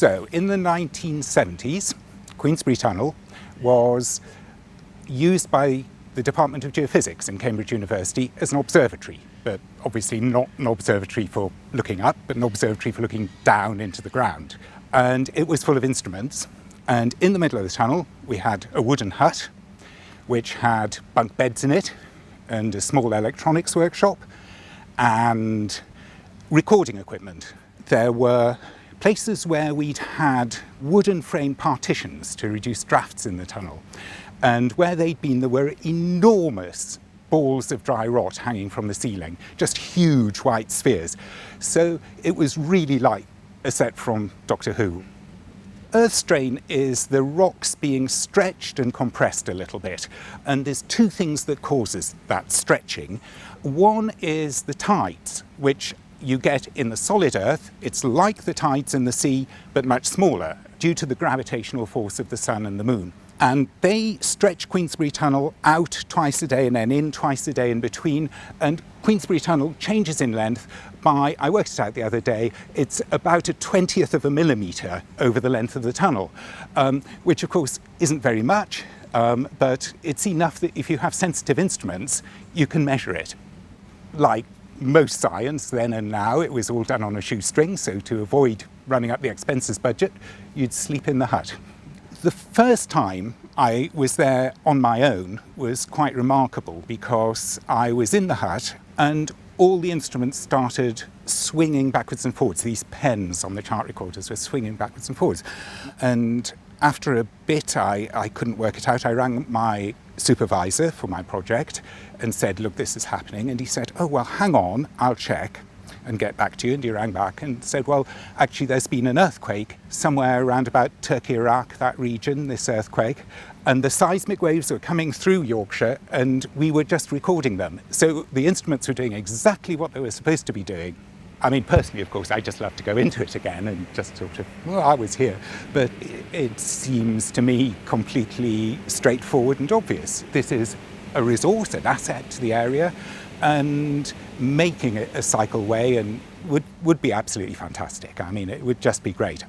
So in the 1970s, Queensbury Tunnel was used by the Department of Geophysics in Cambridge University as an observatory, but obviously not an observatory for looking up, but an observatory for looking down into the ground. And it was full of instruments. And in the middle of the tunnel, we had a wooden hut, which had bunk beds in it, and a small electronics workshop, and recording equipment. There were places where we'd had wooden frame partitions to reduce drafts in the tunnel. And where they'd been, there were enormous balls of dry rot hanging from the ceiling, just huge white spheres. So it was really like a set from Doctor Who. Earth strain is the rocks being stretched and compressed a little bit. And there's two things that causes that stretching. One is the tides, which you get in the solid earth. It's like the tides in the sea, but much smaller, due to the gravitational force of the sun and the moon. And they stretch Queensbury Tunnel out twice a day and then in twice a day in between. And Queensbury Tunnel changes in length by, I worked it out the other day, it's about 1/20th of a millimetre over the length of the tunnel, which of course isn't very much, but it's enough that if you have sensitive instruments, you can measure it. Like most science then and now, it was all done on a shoestring, so to avoid running up the expenses budget, you'd sleep in the hut. The first time I was there on my own was quite remarkable because I was in the hut and all the instruments started swinging backwards and forwards. These pens on the chart recorders were swinging backwards and forwards. And after a bit, I couldn't work it out. I rang my supervisor for my project and said, look, this is happening. And he said, oh, well, hang on, I'll check and get back to you. And he rang back and said, well, actually, there's been an earthquake somewhere around about Turkey, Iraq, that region, this earthquake. And the seismic waves were coming through Yorkshire and we were just recording them. So the instruments were doing exactly what they were supposed to be doing. I mean, personally, of course, I just love to go into it again and just sort of, well, I was here. But it seems to me completely straightforward and obvious. This is a resource, an asset to the area, and making it a cycleway and would be absolutely fantastic. I mean, it would just be great.